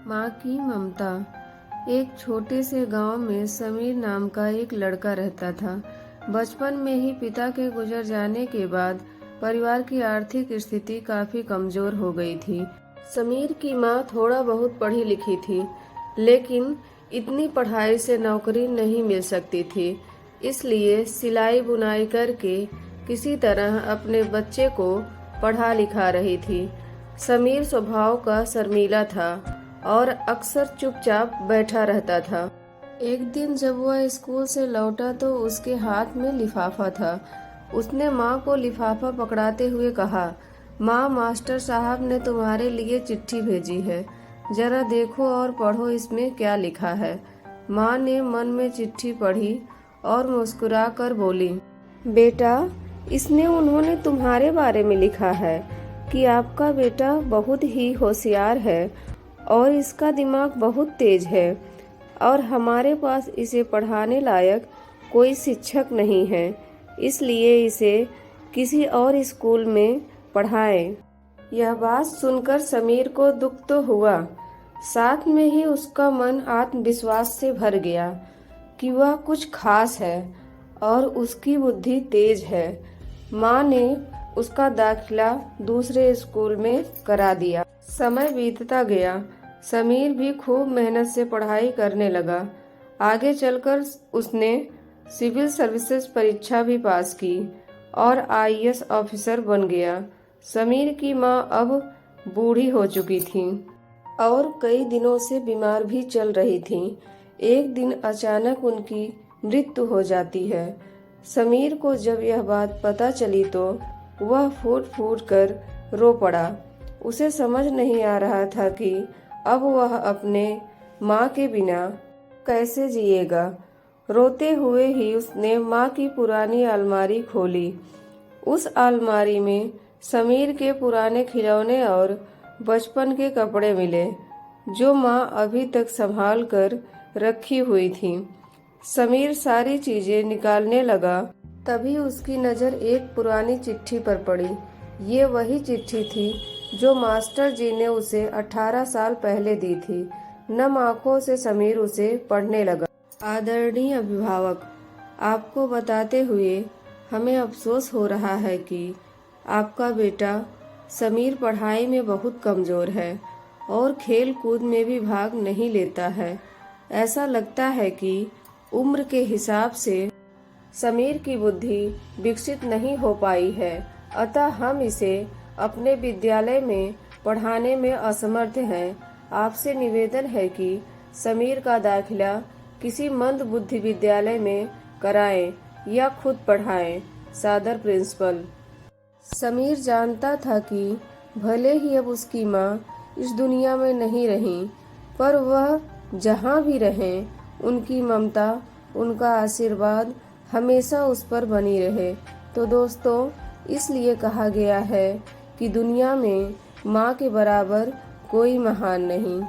माँ की ममता। एक छोटे से गांव में समीर नाम का एक लड़का रहता था। बचपन में ही पिता के गुजर जाने के बाद परिवार की आर्थिक स्थिति काफी कमजोर हो गई थी। समीर की माँ थोड़ा बहुत पढ़ी लिखी थी, लेकिन इतनी पढ़ाई से नौकरी नहीं मिल सकती थी। इसलिए सिलाई बुनाई करके किसी तरह अपने बच्चे को पढ़ा लिखा रही थी। समीर स्वभाव का शर्मीला था और अक्सर चुपचाप बैठा रहता था। एक दिन जब वह स्कूल से लौटा तो उसके हाथ में लिफाफा था। उसने माँ को लिफाफा पकड़ाते हुए कहा, माँ, मास्टर साहब ने तुम्हारे लिए चिट्ठी भेजी है, जरा देखो और पढ़ो इसमें क्या लिखा है। माँ ने मन में चिट्ठी पढ़ी और मुस्कुरा कर बोली, बेटा, इसमें उन्होंने तुम्हारे बारे में लिखा है कि आपका बेटा बहुत ही होशियार है और इसका दिमाग बहुत तेज है और हमारे पास इसे पढ़ाने लायक कोई शिक्षक नहीं है, इसलिए इसे किसी और स्कूल में पढ़ाएं। यह बात सुनकर समीर को दुख तो हुआ, साथ में ही उसका मन आत्मविश्वास से भर गया कि वह कुछ खास है और उसकी बुद्धि तेज है। माँ ने उसका दाखिला दूसरे स्कूल में करा दिया। समय बीतता गया। समीर भी खूब मेहनत से पढ़ाई करने लगा। आगे चलकर उसने सिविल सर्विसेज परीक्षा भी पास की और आईएएस ऑफिसर बन गया। समीर की माँ अब बूढ़ी हो चुकी थी और कई दिनों से बीमार भी चल रही थी। एक दिन अचानक उनकी मृत्यु हो जाती है। समीर को जब यह बात पता चली तो वह फूट फूट कर रो पड़ा। उसे समझ नहीं आ रहा था कि अब वह अपने माँ के बिना कैसे जिएगा। रोते हुए ही उसने माँ की पुरानी अलमारी खोली। उस अलमारी में समीर के पुराने खिलौने और बचपन के कपड़े मिले, जो माँ अभी तक संभाल कर रखी हुई थी। समीर सारी चीजें निकालने लगा, तभी उसकी नज़र एक पुरानी चिट्ठी पर पड़ी। ये वही चिट्ठी थी जो मास्टर जी ने उसे 18 साल पहले दी थी। नम आंखों से समीर उसे पढ़ने लगा। आदरणीय अभिभावक, आपको बताते हुए हमें अफसोस हो रहा है कि आपका बेटा समीर पढ़ाई में बहुत कमज़ोर है और खेल कूद में भी भाग नहीं लेता है। ऐसा लगता है कि उम्र के हिसाब से समीर की बुद्धि विकसित नहीं हो पाई है, अतः हम इसे अपने विद्यालय में पढ़ाने में असमर्थ हैं। आपसे निवेदन है कि समीर का दाखिला किसी मंद बुद्धि विद्यालय में कराएं या खुद पढ़ाएं। सादर प्रिंसिपल। समीर जानता था कि भले ही अब उसकी माँ इस दुनिया में नहीं रही, पर वह जहाँ भी रहें, उनकी ममता, उनका आशीर्वाद हमेशा उस पर बनी रहे। तो दोस्तों, इसलिए कहा गया है कि दुनिया में माँ के बराबर कोई महान नहीं।